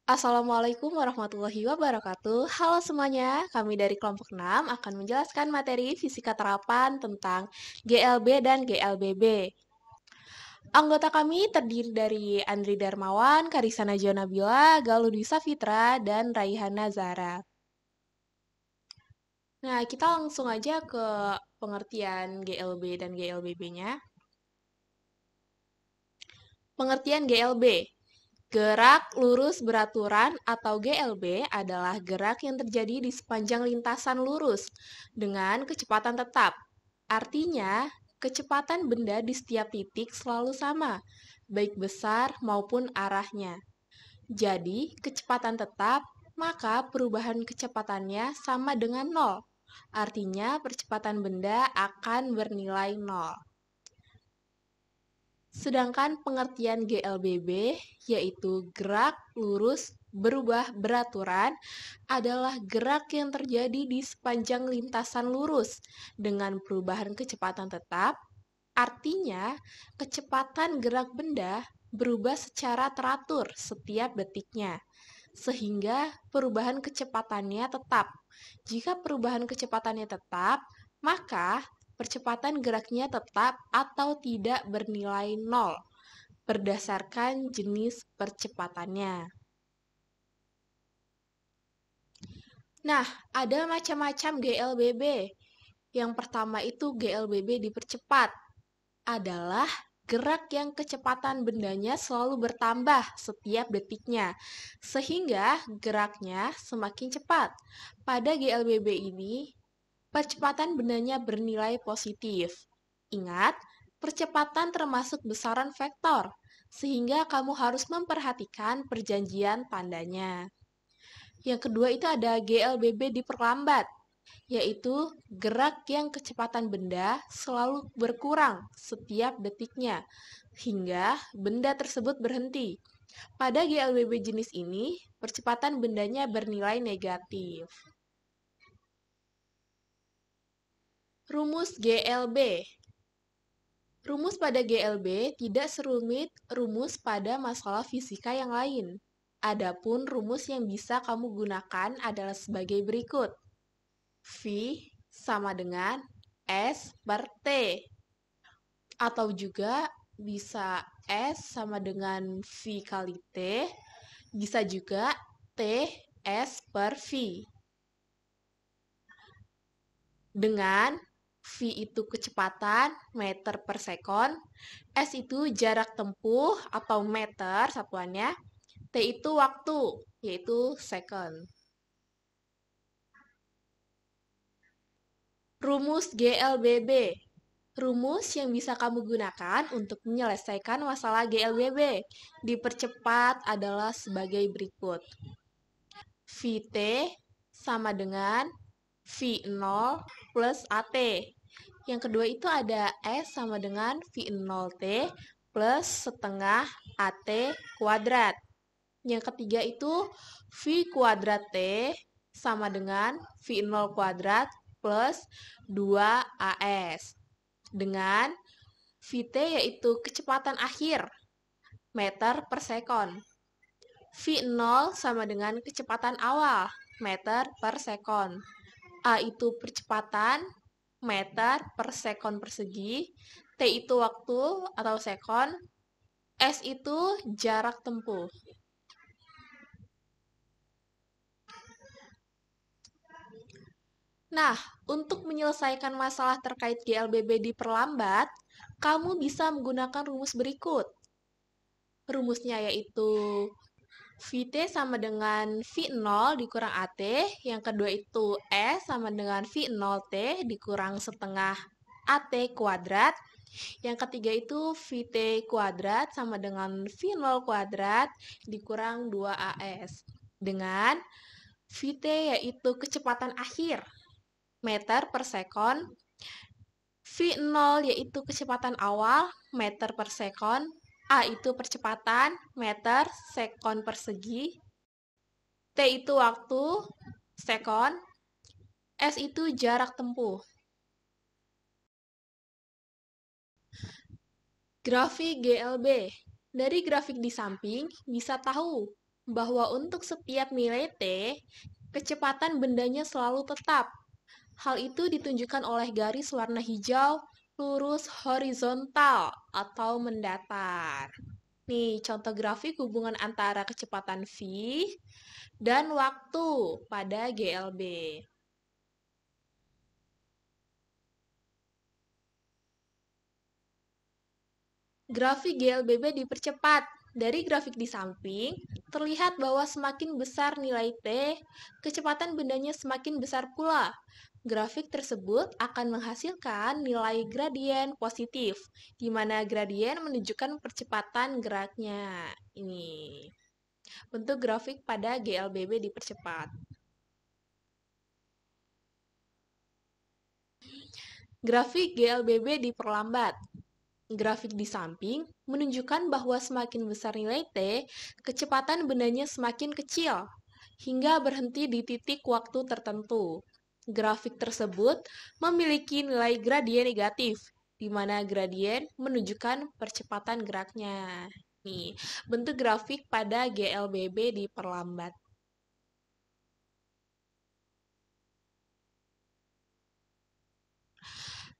Assalamualaikum warahmatullahi wabarakatuh. Halo semuanya, kami dari kelompok 6 akan menjelaskan materi fisika terapan tentang GLB dan GLBB. Anggota kami terdiri dari Andri Darmawan, Karisa Najwa Nabila, Galuh Dwi Safitra, dan Raihana Zahra. Nah, kita langsung aja ke pengertian GLB dan GLBB-nya. Pengertian GLB. Gerak lurus beraturan atau GLB adalah gerak yang terjadi di sepanjang lintasan lurus dengan kecepatan tetap. Artinya, kecepatan benda di setiap titik selalu sama, baik besar maupun arahnya. Jadi, kecepatan tetap, maka perubahan kecepatannya sama dengan nol. Artinya, percepatan benda akan bernilai nol. Sedangkan pengertian GLBB, yaitu gerak lurus berubah beraturan, adalah gerak yang terjadi di sepanjang lintasan lurus dengan perubahan kecepatan tetap. Artinya, kecepatan gerak benda berubah secara teratur setiap detiknya, sehingga perubahan kecepatannya tetap. Jika perubahan kecepatannya tetap, maka percepatan geraknya tetap atau tidak bernilai nol berdasarkan jenis percepatannya. Nah, ada macam-macam GLBB. Yang pertama itu GLBB dipercepat. Adalah gerak yang kecepatan bendanya selalu bertambah setiap detiknya, sehingga geraknya semakin cepat. Pada GLBB ini, percepatan bendanya bernilai positif. Ingat, percepatan termasuk besaran vektor, sehingga kamu harus memperhatikan perjanjian tandanya. Yang kedua itu ada GLBB diperlambat, yaitu gerak yang kecepatan benda selalu berkurang setiap detiknya, hingga benda tersebut berhenti. Pada GLBB jenis ini, percepatan bendanya bernilai negatif. Rumus GLB. Rumus pada GLB tidak serumit rumus pada masalah fisika yang lain. Adapun rumus yang bisa kamu gunakan adalah sebagai berikut. V sama dengan S per T. Atau juga bisa S sama dengan V kali T. Bisa juga T S per V. Dengan V itu kecepatan meter per sekon, S itu jarak tempuh atau meter satuannya, T itu waktu, yaitu second. Rumus GLBB. Rumus yang bisa kamu gunakan untuk menyelesaikan masalah GLBB dipercepat adalah sebagai berikut. VT sama dengan V0 plus AT. Yang kedua itu ada S sama dengan V0T plus setengah AT kuadrat. Yang ketiga itu V kuadrat T sama dengan V0 kuadrat plus 2AS. Dengan VT yaitu kecepatan akhir, meter per sekon. V0 sama dengan kecepatan awal, meter per sekon. A itu percepatan, meter per sekon persegi. T itu waktu atau sekon. S itu jarak tempuh. Nah, untuk menyelesaikan masalah terkait GLBB diperlambat, kamu bisa menggunakan rumus berikut. Rumusnya yaitu VT sama dengan V0 dikurang AT, yang kedua itu S sama dengan V0T dikurang setengah AT kuadrat, yang ketiga itu VT kuadrat sama dengan V0 kuadrat dikurang 2AS. Dengan VT yaitu kecepatan akhir, meter per sekon, V0 yaitu kecepatan awal, meter per sekon, A itu percepatan, meter, sekon persegi, T itu waktu, sekon, S itu jarak tempuh. Grafik GLB. Dari grafik di samping, bisa tahu bahwa untuk setiap nilai T, kecepatan bendanya selalu tetap. Hal itu ditunjukkan oleh garis warna hijau lurus horizontal atau mendatar. Nih, contoh grafik hubungan antara kecepatan V dan waktu pada GLB. Grafik GLBB dipercepat. Dari grafik di samping, terlihat bahwa semakin besar nilai T, kecepatan bendanya semakin besar pula. Grafik tersebut akan menghasilkan nilai gradien positif, di mana gradien menunjukkan percepatan geraknya. Ini bentuk grafik pada GLBB dipercepat. Grafik GLBB diperlambat. Grafik di samping menunjukkan bahwa semakin besar nilai T, kecepatan bendanya semakin kecil, hingga berhenti di titik waktu tertentu. Grafik tersebut memiliki nilai gradien negatif, di mana gradien menunjukkan percepatan geraknya. Nih, bentuk grafik pada GLBB diperlambat.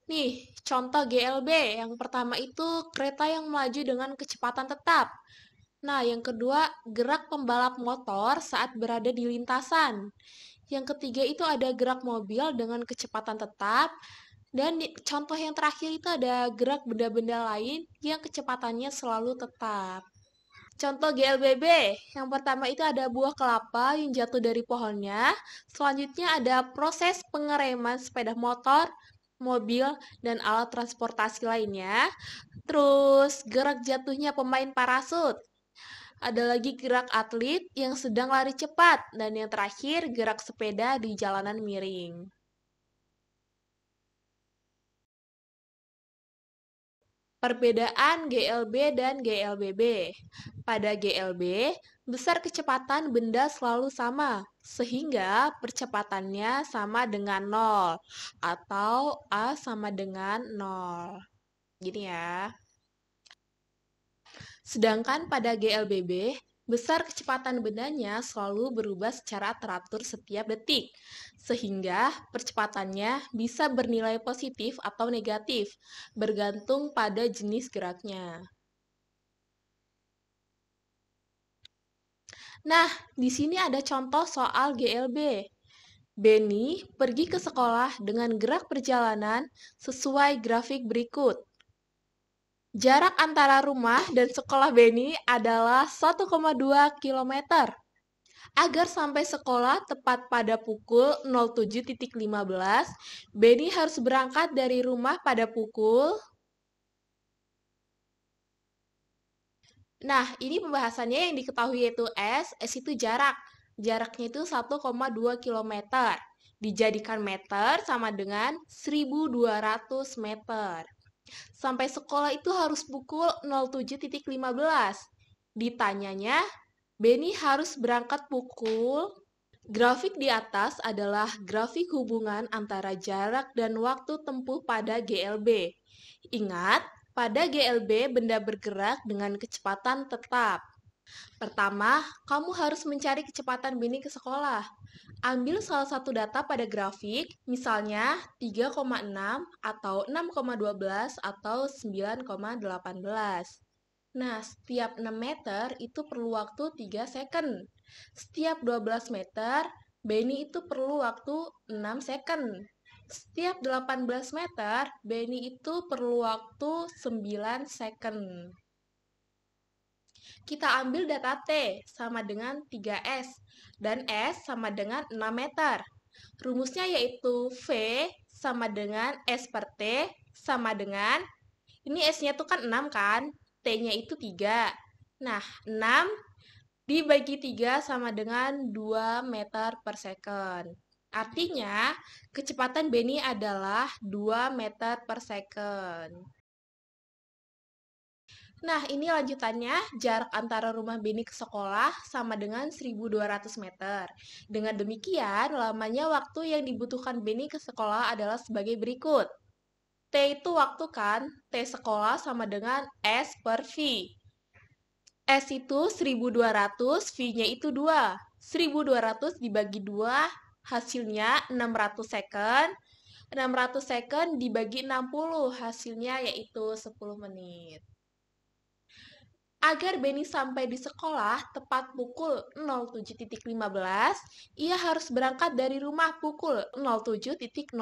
Nih, contoh GLB. Yang pertama itu kereta yang melaju dengan kecepatan tetap. Nah, yang kedua, gerak pembalap motor saat berada di lintasan. Yang ketiga itu ada gerak mobil dengan kecepatan tetap. Dan contoh yang terakhir itu ada gerak benda-benda lain yang kecepatannya selalu tetap. Contoh GLBB, yang pertama itu ada buah kelapa yang jatuh dari pohonnya. Selanjutnya ada proses pengereman sepeda motor, mobil, dan alat transportasi lainnya. Terus gerak jatuhnya pemain parasut. Ada lagi gerak atlet yang sedang lari cepat. Dan yang terakhir gerak sepeda di jalanan miring. Perbedaan GLB dan GLBB. Pada GLB, besar kecepatan benda selalu sama, sehingga percepatannya sama dengan 0, atau A sama dengan 0. Gini ya. Sedangkan pada GLBB, besar kecepatan bendanya selalu berubah secara teratur setiap detik, sehingga percepatannya bisa bernilai positif atau negatif, bergantung pada jenis geraknya. Nah, di sini ada contoh soal GLB. Benny pergi ke sekolah dengan gerak perjalanan sesuai grafik berikut. Jarak antara rumah dan sekolah Benny adalah 1,2 km. Agar sampai sekolah tepat pada pukul 07.15, Benny harus berangkat dari rumah pada pukul. Nah, ini pembahasannya yang diketahui yaitu S itu jarak. Jaraknya itu 1,2 km. Dijadikan meter sama dengan 1.200 meter. Sampai sekolah itu harus pukul 07.15. Ditanyanya, Benny harus berangkat pukul. Grafik di atas adalah grafik hubungan antara jarak dan waktu tempuh pada GLB. Ingat, pada GLB benda bergerak dengan kecepatan tetap. Pertama, kamu harus mencari kecepatan Benny ke sekolah. Ambil salah satu data pada grafik, misalnya 3,6 atau 6,12 atau 9,18. Nah, setiap 6 meter itu perlu waktu 3 second. Setiap 12 meter, Benny itu perlu waktu 6 second. Setiap 18 meter, Benny itu perlu waktu 9 second. Kita ambil data T sama dengan 3S dan S sama dengan 6 meter. Rumusnya yaitu V sama dengan S per T sama dengan, ini S-nya tuh kan 6 kan, T-nya itu 3. Nah, 6 dibagi 3 sama dengan 2 meter per second. Artinya, kecepatan Benny adalah 2 meter per second. Nah, ini lanjutannya, jarak antara rumah Benny ke sekolah sama dengan 1.200 meter. Dengan demikian, lamanya waktu yang dibutuhkan Benny ke sekolah adalah sebagai berikut. T itu waktu kan, T sekolah sama dengan S per V. S itu 1200, V-nya itu 2. 1200 dibagi 2, hasilnya 600 second. 600 second dibagi 60, hasilnya yaitu 10 menit. Agar Benny sampai di sekolah tepat pukul 07.15, ia harus berangkat dari rumah pukul 07.05.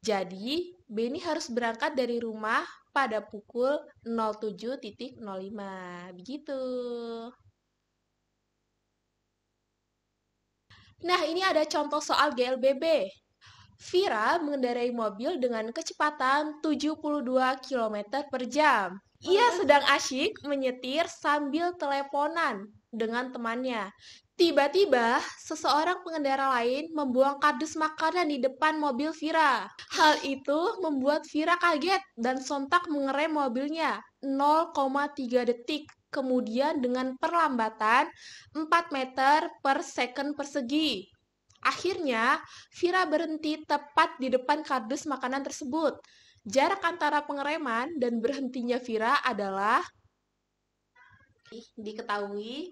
Jadi, Benny harus berangkat dari rumah pada pukul 07.05. Begitu. Nah, ini ada contoh soal GLBB. Vira mengendarai mobil dengan kecepatan 72 km per jam. Ia sedang asyik menyetir sambil teleponan dengan temannya. Tiba-tiba, seseorang pengendara lain membuang kardus makanan di depan mobil Vira. Hal itu membuat Vira kaget dan sontak mengerem mobilnya 0,3 detik. Kemudian dengan perlambatan 4 meter per second persegi. Akhirnya, Vira berhenti tepat di depan kardus makanan tersebut. Jarak antara pengereman dan berhentinya Vira adalah diketahui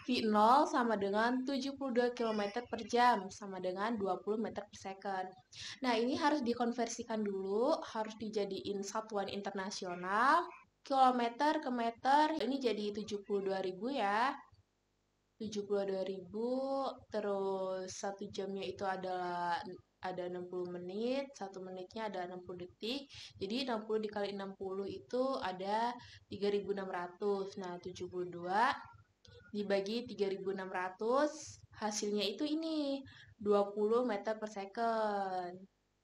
V0 sama dengan 72 km per jam, sama dengan 20 meter per second. Nah, ini harus dikonversikan dulu, harus dijadiin satuan internasional. Kilometer ke meter, ini jadi 72.000 ya. 72.000, terus 1 jamnya itu ada 60 menit, 1 menitnya ada 60 detik. Jadi 60 dikali 60 itu ada 3.600. Nah, 72 dibagi 3.600, hasilnya itu ini 20 meter per second.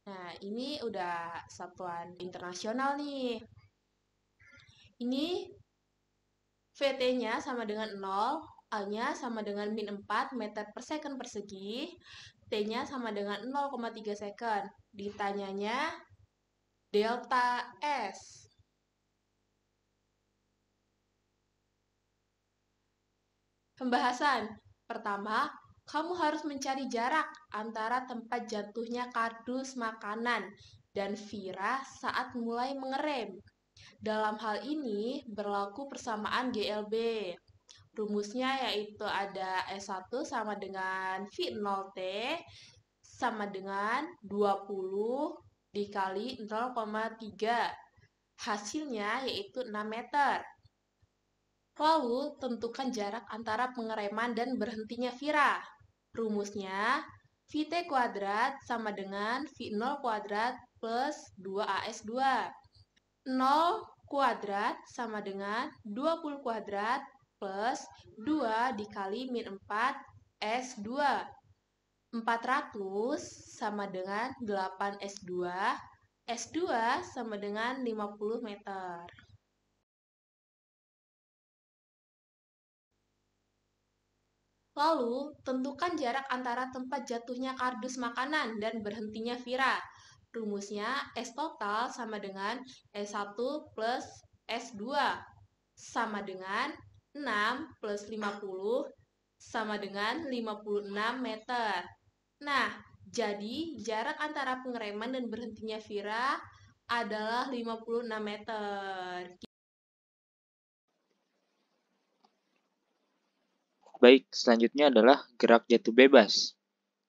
Nah, ini udah satuan internasional nih. Ini VT-nya sama dengan 0, A-nya sama dengan min 4 meter per second persegi, T-nya sama dengan 0,3 second. Ditanyanya delta S. Pembahasan. Pertama, kamu harus mencari jarak antara tempat jatuhnya kardus makanan dan Vira saat mulai mengerem. Dalam hal ini berlaku persamaan GLB. Rumusnya yaitu ada S1 sama dengan V0T sama dengan 20 dikali 0,3. Hasilnya yaitu 6 meter. Lalu, tentukan jarak antara pengereman dan berhentinya Vira. Rumusnya, VT kuadrat sama dengan V0 kuadrat plus 2AS2. 0 kuadrat sama dengan 20 kuadrat plus 2 dikali min 4 S2. 400 sama dengan 8 S2. S2 sama dengan 50 meter. Lalu, tentukan jarak antara tempat jatuhnya kardus makanan dan berhentinya Vira. Rumusnya S total sama dengan S1 plus S2 sama dengan 6 plus 50 sama dengan 56 meter. Nah, jadi jarak antara pengereman dan berhentinya Vira adalah 56 meter. Baik, selanjutnya adalah gerak jatuh bebas.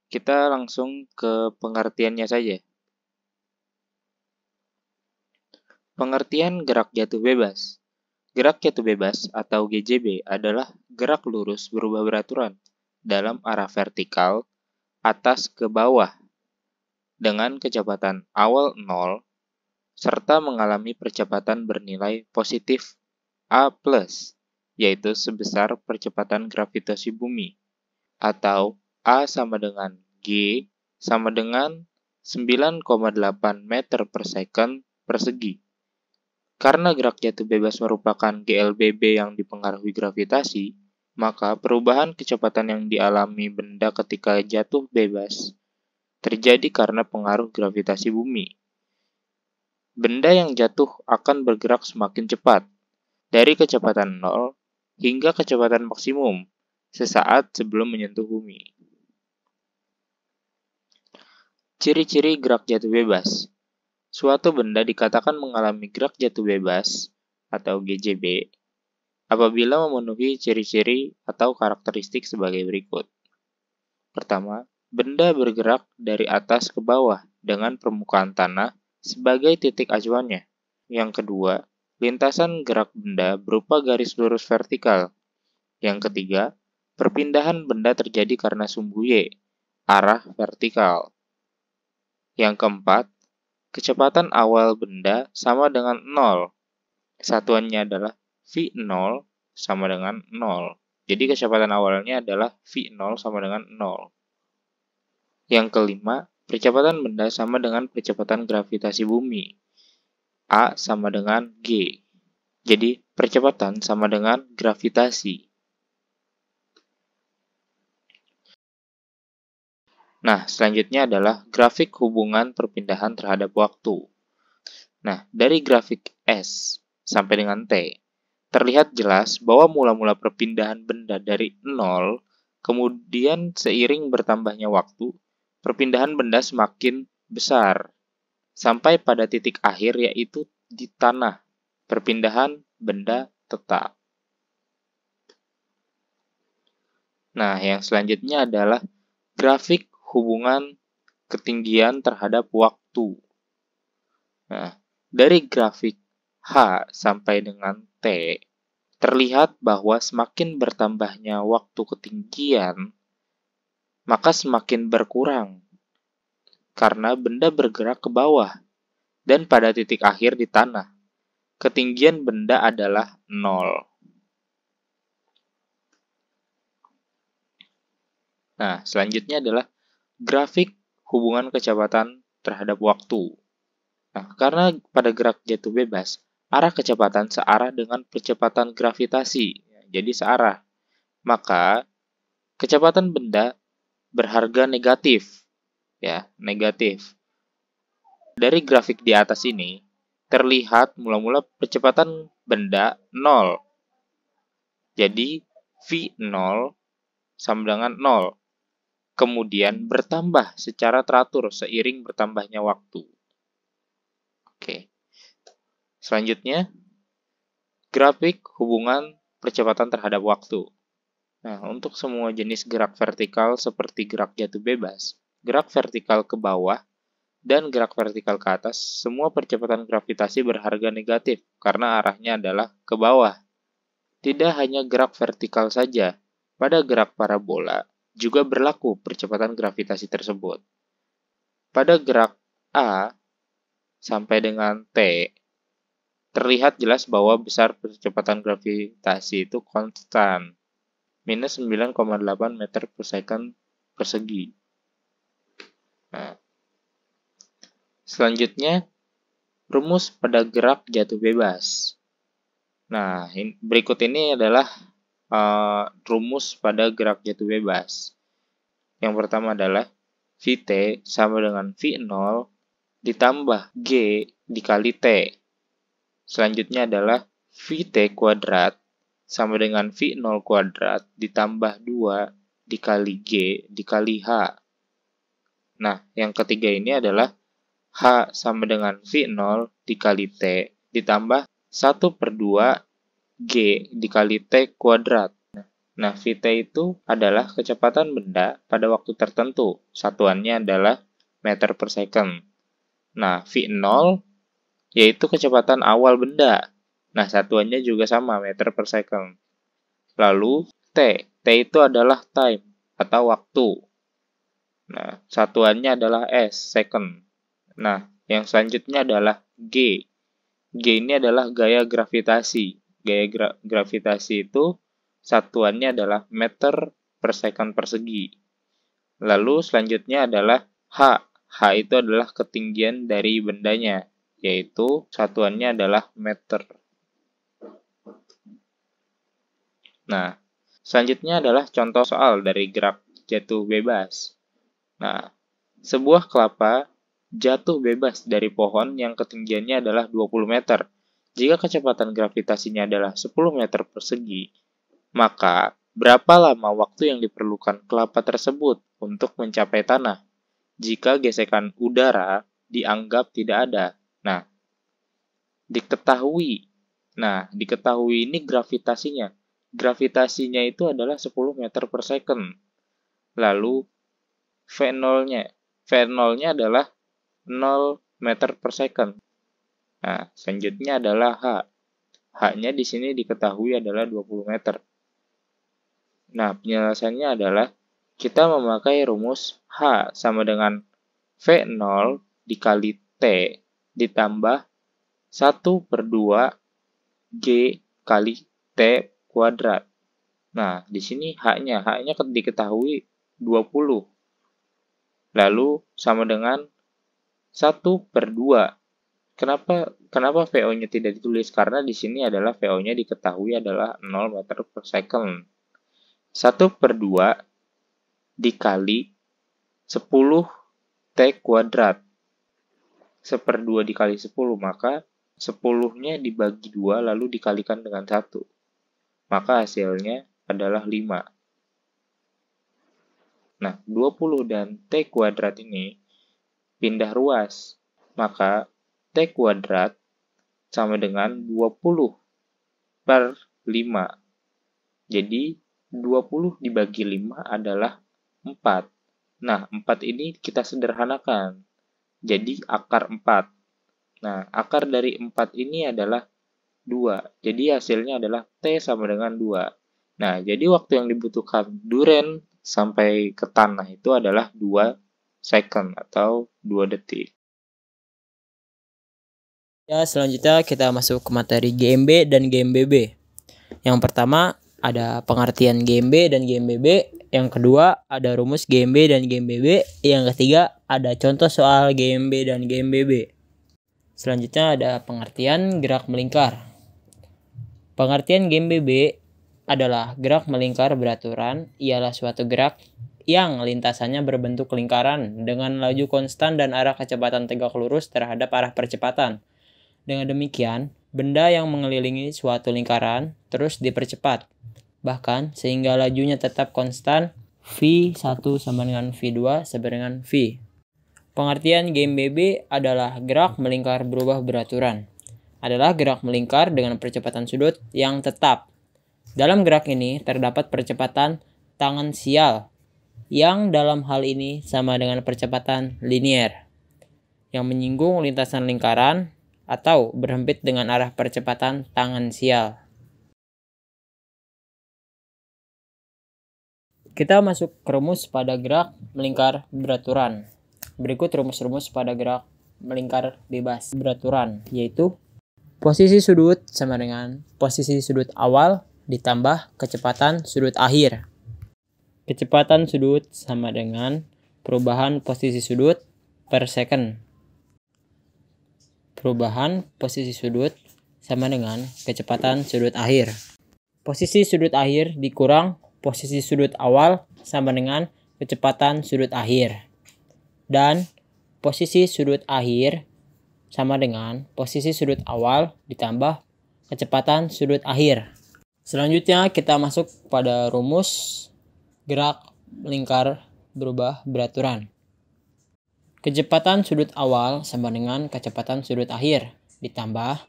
Kita langsung ke pengertiannya saja. Pengertian gerak jatuh bebas. Gerak jatuh bebas atau GJB adalah gerak lurus berubah beraturan dalam arah vertikal atas ke bawah dengan kecepatan awal 0 serta mengalami percepatan bernilai positif A+, yaitu sebesar percepatan gravitasi bumi, atau A sama dengan G sama dengan 9,8 meter per second persegi. Karena gerak jatuh bebas merupakan GLBB yang dipengaruhi gravitasi, maka perubahan kecepatan yang dialami benda ketika jatuh bebas terjadi karena pengaruh gravitasi bumi. Benda yang jatuh akan bergerak semakin cepat, dari kecepatan 0 hingga kecepatan maksimum, sesaat sebelum menyentuh bumi. Ciri-ciri gerak jatuh bebas. Suatu benda dikatakan mengalami gerak jatuh bebas atau GJB apabila memenuhi ciri-ciri atau karakteristik sebagai berikut. Pertama, benda bergerak dari atas ke bawah dengan permukaan tanah sebagai titik acuannya. Yang kedua, lintasan gerak benda berupa garis lurus vertikal. Yang ketiga, perpindahan benda terjadi karena sumbu Y, arah vertikal. Yang keempat, kecepatan awal benda sama dengan 0. Satuannya adalah V0 sama dengan 0. Jadi kecepatan awalnya adalah V0 sama dengan 0. Yang kelima, percepatan benda sama dengan percepatan gravitasi bumi. A sama dengan G. Jadi, percepatan sama dengan gravitasi. Nah, selanjutnya adalah grafik hubungan perpindahan terhadap waktu. Nah, dari grafik S sampai dengan T, terlihat jelas bahwa mula-mula perpindahan benda dari 0, kemudian seiring bertambahnya waktu, perpindahan benda semakin besar, sampai pada titik akhir yaitu di tanah. Perpindahan benda tetap. Nah, yang selanjutnya adalah grafik hubungan ketinggian terhadap waktu. Nah, dari grafik H sampai dengan T, terlihat bahwa semakin bertambahnya waktu ketinggian, maka semakin berkurang karena benda bergerak ke bawah dan pada titik akhir di tanah. Ketinggian benda adalah 0. Nah, selanjutnya adalah grafik hubungan kecepatan terhadap waktu. Nah, karena pada gerak jatuh bebas, arah kecepatan searah dengan percepatan gravitasi, jadi searah. Maka, kecepatan benda berharga negatif, ya, negatif. Dari grafik di atas ini, terlihat mula-mula percepatan benda 0. Jadi, V0 sama dengan 0. Kemudian bertambah secara teratur seiring bertambahnya waktu. Oke. Selanjutnya, grafik hubungan percepatan terhadap waktu. Nah, untuk semua jenis gerak vertikal seperti gerak jatuh bebas, gerak vertikal ke bawah, dan gerak vertikal ke atas, semua percepatan gravitasi berharga negatif karena arahnya adalah ke bawah. Tidak hanya gerak vertikal saja, pada gerak parabola juga berlaku percepatan gravitasi tersebut. Pada gerak A sampai dengan T, terlihat jelas bahwa besar percepatan gravitasi itu konstan, minus 9,8 meter per second persegi. Nah, selanjutnya, rumus pada gerak jatuh bebas. Nah, berikut ini adalah rumus pada gerak jatuh bebas. Yang pertama adalah Vt sama dengan V0 ditambah G dikali T. Selanjutnya adalah Vt kuadrat sama dengan V0 kuadrat ditambah 2 dikali G dikali H. Nah, yang ketiga ini adalah H sama dengan V0 dikali T ditambah 1/2 G dikali T kuadrat. Nah, Vt itu adalah kecepatan benda pada waktu tertentu. Satuannya adalah meter per second. Nah, V0 yaitu kecepatan awal benda. Nah, satuannya juga sama, meter per second. Lalu, T itu adalah time atau waktu. Nah, satuannya adalah S, second. Nah, yang selanjutnya adalah G. G ini adalah gaya gravitasi. Gaya gravitasi itu satuannya adalah meter per second persegi. Lalu selanjutnya adalah H. H itu adalah ketinggian dari bendanya, yaitu satuannya adalah meter. Nah, selanjutnya adalah contoh soal dari gerak jatuh bebas. Nah, sebuah kelapa jatuh bebas dari pohon yang ketinggiannya adalah 20 meter. Jika kecepatan gravitasinya adalah 10 meter persegi, maka berapa lama waktu yang diperlukan kelapa tersebut untuk mencapai tanah jika gesekan udara dianggap tidak ada? Nah, diketahui. Nah, diketahui ini gravitasinya. Gravitasinya itu adalah 10 meter per second. Lalu V0-nya. V0-nya adalah 0 meter per second. Nah, selanjutnya adalah H. H-nya di sini diketahui adalah 20 meter. Nah, penjelasannya adalah kita memakai rumus H sama dengan V0 dikali T ditambah 1/2 G kali T kuadrat. Nah, di sini H-nya diketahui 20. Lalu sama dengan 1/2. Kenapa VO-nya tidak ditulis? Karena di sini adalah VO-nya diketahui adalah 0 meter per second. 1/2 dikali 10 T kuadrat. 1/2 dikali 10, maka 10-nya dibagi 2 lalu dikalikan dengan 1. Maka hasilnya adalah 5. Nah, 20 dan T kuadrat ini pindah ruas. Maka T kuadrat sama dengan 20/5. Jadi, 20 dibagi 5 adalah 4. Nah, 4 ini kita sederhanakan. Jadi, akar 4. Nah, akar dari 4 ini adalah 2. Jadi, hasilnya adalah T sama dengan 2. Nah, jadi waktu yang dibutuhkan duren sampai ke tanah itu adalah 2 second atau 2 detik. Ya, selanjutnya kita masuk ke materi GMB dan GMBB. Yang pertama ada pengertian GMB dan GMBB. Yang kedua ada rumus GMB dan GMBB. Yang ketiga ada contoh soal GMB dan GMBB. Selanjutnya ada pengertian gerak melingkar. Pengertian GMBB adalah gerak melingkar beraturan ialah suatu gerak yang lintasannya berbentuk lingkaran dengan laju konstan dan arah kecepatan tegak lurus terhadap arah percepatan. Dengan demikian, benda yang mengelilingi suatu lingkaran terus dipercepat, bahkan sehingga lajunya tetap konstan V1 sama dengan V2 sama dengan V. Pengertian GMBB adalah gerak melingkar berubah beraturan. Adalah gerak melingkar dengan percepatan sudut yang tetap. Dalam gerak ini terdapat percepatan tangensial yang dalam hal ini sama dengan percepatan linier yang menyinggung lintasan lingkaran atau berhempit dengan arah percepatan tangensial. Kita masuk ke rumus pada gerak melingkar beraturan. Berikut rumus-rumus pada gerak melingkar bebas beraturan, yaitu posisi sudut sama dengan posisi sudut awal ditambah kecepatan sudut akhir. Kecepatan sudut sama dengan perubahan posisi sudut per second. Perubahan posisi sudut sama dengan kecepatan sudut akhir. Posisi sudut akhir dikurang posisi sudut awal sama dengan kecepatan sudut akhir. Dan posisi sudut akhir sama dengan posisi sudut awal ditambah kecepatan sudut akhir. Selanjutnya kita masuk pada rumus gerak melingkar berubah beraturan. Kecepatan sudut awal sama dengan kecepatan sudut akhir ditambah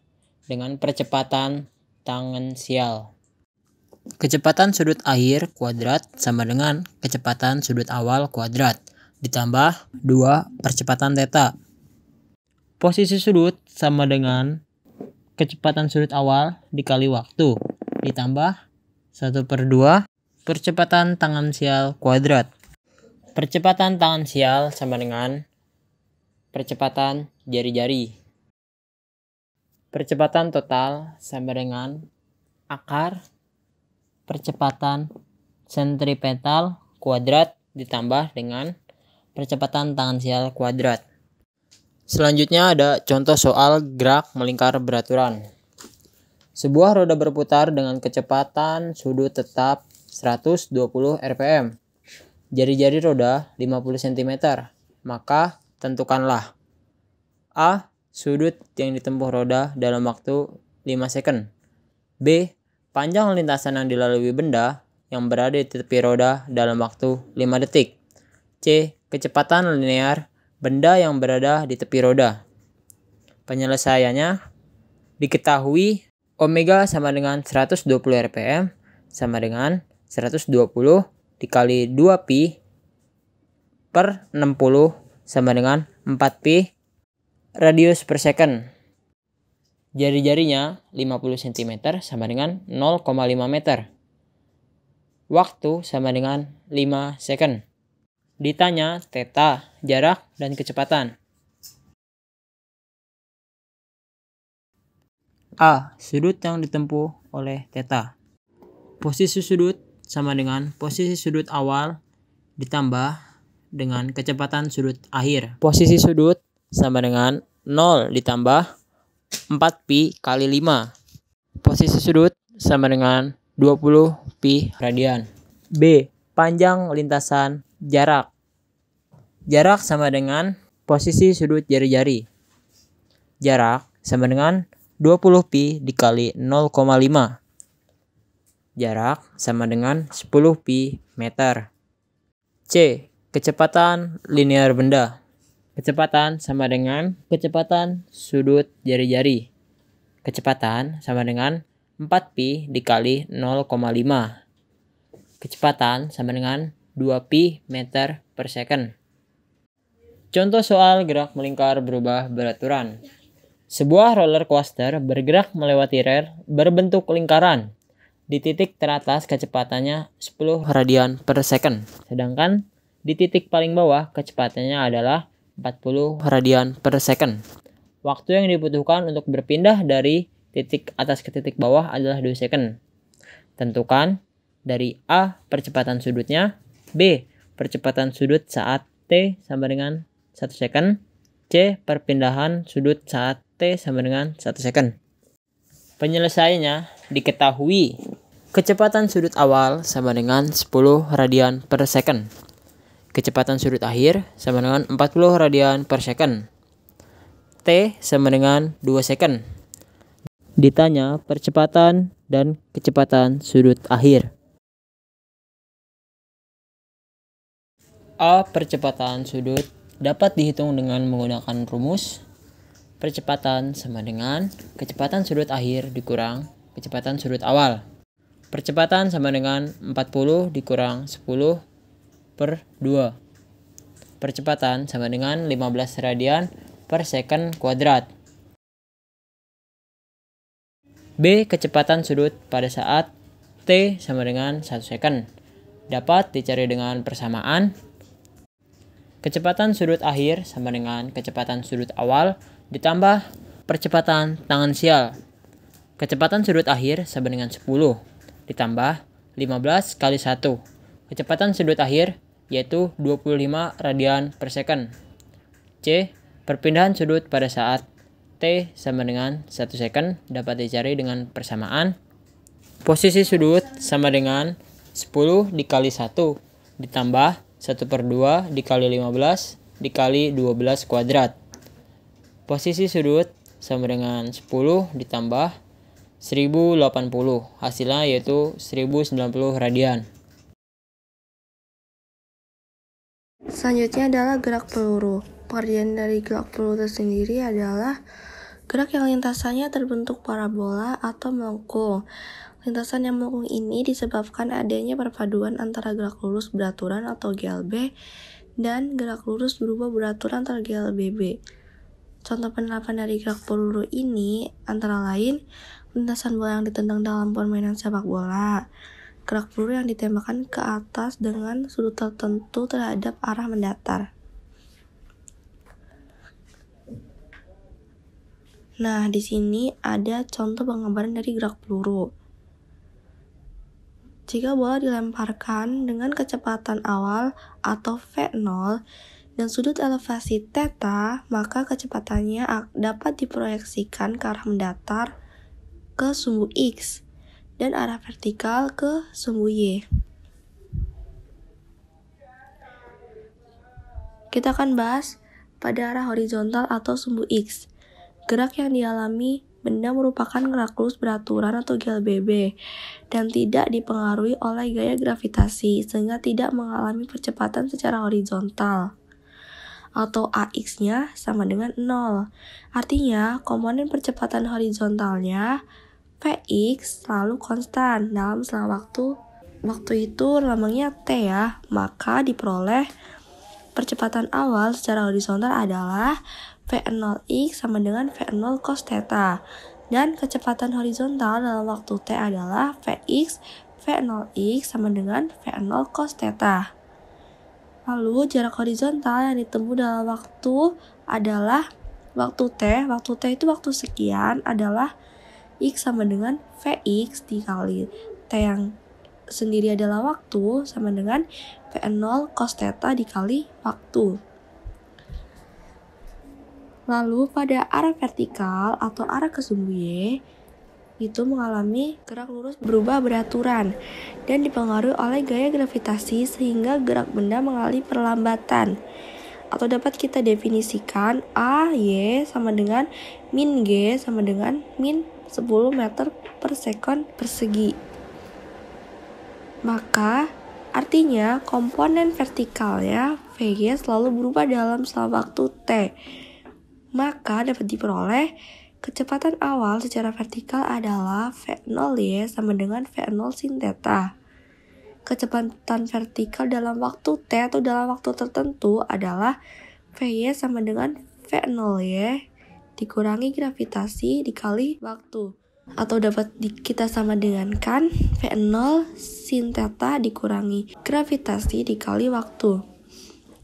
dengan percepatan tangensial. Kecepatan sudut akhir kuadrat sama dengan kecepatan sudut awal kuadrat ditambah 2 percepatan theta. Posisi sudut sama dengan kecepatan sudut awal dikali waktu ditambah 1/2 percepatan tangensial kuadrat. Percepatan tangensial sama dengan percepatan jari-jari. Percepatan total sama dengan akar percepatan sentripetal kuadrat ditambah dengan percepatan tangensial kuadrat. Selanjutnya ada contoh soal gerak melingkar beraturan. Sebuah roda berputar dengan kecepatan sudut tetap 120 rpm. Jari-jari roda 50 cm. Maka tentukanlah A. Sudut yang ditempuh roda dalam waktu 5 second. B. Panjang lintasan yang dilalui benda yang berada di tepi roda dalam waktu 5 detik. C. Kecepatan linear benda yang berada di tepi roda. Penyelesaiannya diketahui Omega sama dengan 120 rpm sama dengan 120 dikali 2pi per 60 sama dengan 4pi radius per second. Jari-jarinya 50 cm sama dengan 0,5 meter. Waktu sama dengan 5 second. Ditanya theta, jarak, dan kecepatan. A. Sudut yang ditempuh oleh theta. Posisi sudut sama dengan posisi sudut awal ditambah dengan kecepatan sudut akhir. Posisi sudut sama dengan 0 ditambah 4pi kali 5. Posisi sudut sama dengan 20 pi radian. B. Panjang lintasan jarak. Jarak sama dengan posisi sudut jari-jari. Jarak sama dengan 20 pi dikali 0,5. Jarak sama dengan 10 pi meter. C. Kecepatan linear benda. Kecepatan sama dengan kecepatan sudut jari-jari. Kecepatan sama dengan 4 pi dikali 0,5. Kecepatan sama dengan 2 pi meter per second. Contoh soal gerak melingkar berubah beraturan. Sebuah roller coaster bergerak melewati rel berbentuk lingkaran. Di titik teratas kecepatannya 10 radian per second. Sedangkan di titik paling bawah kecepatannya adalah 40 radian per second. Waktu yang dibutuhkan untuk berpindah dari titik atas ke titik bawah adalah 2 second. Tentukan dari A. percepatan sudutnya, B. percepatan sudut saat T sama dengan 1 second, C. perpindahan sudut saat T sama dengan 1 second. Penyelesaiannya diketahui. Kecepatan sudut awal sama dengan 10 radian per second. Kecepatan sudut akhir sama dengan 40 radian per second. T sama dengan 2 second. Ditanya percepatan dan kecepatan sudut akhir. A. Percepatan sudut dapat dihitung dengan menggunakan rumus percepatan sama dengan kecepatan sudut akhir dikurang kecepatan sudut awal. Percepatan sama dengan 40 dikurang 10 per 2. Percepatan sama dengan 15 radian per second kuadrat. B. Kecepatan sudut pada saat T sama dengan 1 second. Dapat dicari dengan persamaan. Kecepatan sudut akhir sama dengan kecepatan sudut awal ditambah percepatan tangensial. Kecepatan sudut akhir sama dengan 10 ditambah 15 kali 1. Kecepatan sudut akhir yaitu 25 radian per second. C. Perpindahan sudut pada saat T sama dengan 1 second dapat dicari dengan persamaan. Posisi sudut sama dengan 10 dikali 1 ditambah 1 per 2 dikali 15 dikali 12 kuadrat. Posisi sudut sama dengan 10 ditambah 1080. Hasilnya yaitu 1090 radian. Selanjutnya adalah gerak peluru. Pengertian dari gerak peluru sendiri adalah gerak yang lintasannya terbentuk parabola atau melengkung. Lintasan yang melengkung ini disebabkan adanya perpaduan antara gerak lurus beraturan atau GLB dan gerak lurus berubah beraturan atau GLBB. Contoh penerapan dari gerak peluru ini antara lain lintasan bola yang ditendang dalam permainan sepak bola, gerak peluru yang ditembakkan ke atas dengan sudut tertentu terhadap arah mendatar. Nah, di sini ada contoh penggambaran dari gerak peluru. Jika bola dilemparkan dengan kecepatan awal atau V0 dan sudut elevasi theta, maka kecepatannya dapat diproyeksikan ke arah mendatar ke sumbu X dan arah vertikal ke sumbu Y. Kita akan bahas pada arah horizontal atau sumbu X. Gerak yang dialami benda merupakan gerak lurus beraturan atau GLBB dan tidak dipengaruhi oleh gaya gravitasi sehingga tidak mengalami percepatan secara horizontal, atau AX-nya sama dengan 0. Artinya, komponen percepatan horizontalnya Vx selalu konstan dalam selang waktu itu lambangnya T ya, maka diperoleh percepatan awal secara horizontal adalah V0x sama dengan V0 cos theta. Dan kecepatan horizontal dalam waktu T adalah Vx V0x sama dengan V0 cos theta. Lalu jarak horizontal yang ditempuh dalam waktu adalah waktu T itu waktu sekian adalah X sama dengan Vx dikali T yang sendiri adalah waktu sama dengan V0 cos theta dikali waktu. Lalu pada arah vertikal atau arah ke sumbu Y itu mengalami gerak lurus berubah beraturan dan dipengaruhi oleh gaya gravitasi sehingga gerak benda mengalami perlambatan. Atau dapat kita definisikan A, Y sama dengan min G sama dengan min 10 meter per sekon persegi. Maka artinya komponen vertikalnya Vg selalu berubah dalam selang waktu T. Maka dapat diperoleh kecepatan awal secara vertikal adalah V0Y sama dengan V0 sin theta. Kecepatan vertikal dalam waktu T atau dalam waktu tertentu adalah Vy sama dengan V0Y dikurangi gravitasi dikali waktu. Atau dapat kita sama dengankan V0 sin theta dikurangi gravitasi dikali waktu.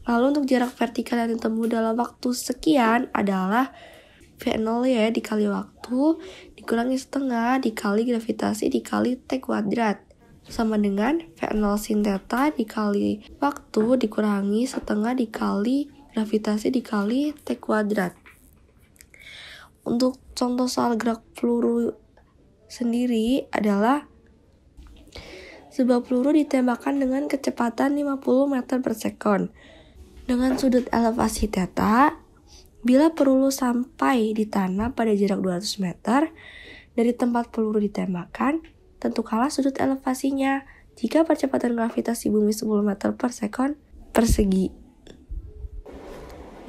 Lalu untuk jarak vertikal yang ditempuh dalam waktu sekian adalah V0Y dikali waktu dikurangi setengah dikali gravitasi dikali T kuadrat sama dengan V0 sin theta dikali waktu dikurangi setengah dikali gravitasi dikali T kuadrat. Untuk contoh soal gerak peluru sendiri adalah sebuah peluru ditembakkan dengan kecepatan 50 meter per sekon dengan sudut elevasi theta. Bila peluru sampai di tanah pada jarak 200 meter dari tempat peluru ditembakkan, tentukanlah sudut elevasinya jika percepatan gravitasi bumi 10 meter per sekon persegi.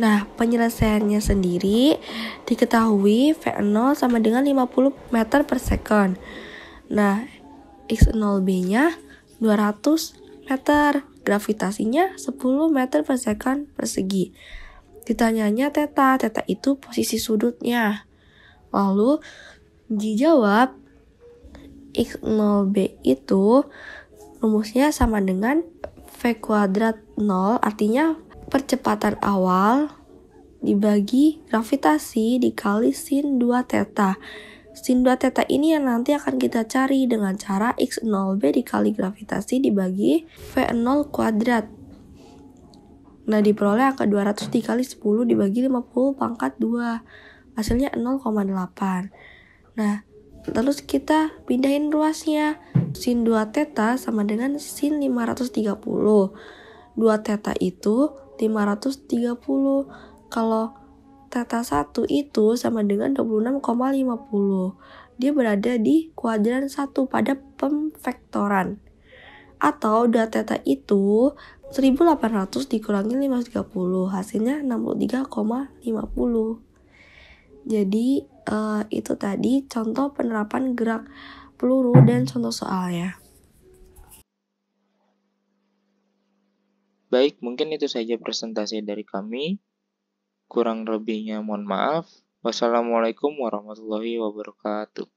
Nah, penyelesaiannya sendiri diketahui V0 sama dengan 50 meter per sekon. Nah, X0B-nya 200 meter, gravitasinya 10 meter per sekon persegi. Ditanyanya theta itu posisi sudutnya. Lalu dijawab X0B itu rumusnya sama dengan V kuadrat 0, artinya percepatan awal dibagi gravitasi dikali sin 2 theta. Sin 2 theta ini yang nanti akan kita cari dengan cara X0B dikali gravitasi dibagi V0 kuadrat. Nah, diperoleh angka 200 dikali 10 dibagi 50 pangkat 2. Hasilnya 0,8. Nah, terus kita pindahin ruasnya. Sin 2 theta sama dengan sin 530. 2 theta itu 530. Kalau theta 1 itu sama dengan 26,50. Dia berada di kuadran 1 pada pemvektoran. Atau 2 theta itu 1800 dikurangi 530, hasilnya 63,50. Jadi itu tadi contoh penerapan gerak peluru dan contoh soalnya. Baik, mungkin itu saja presentasi dari kami. Kurang lebihnya mohon maaf. Wassalamualaikum warahmatullahi wabarakatuh.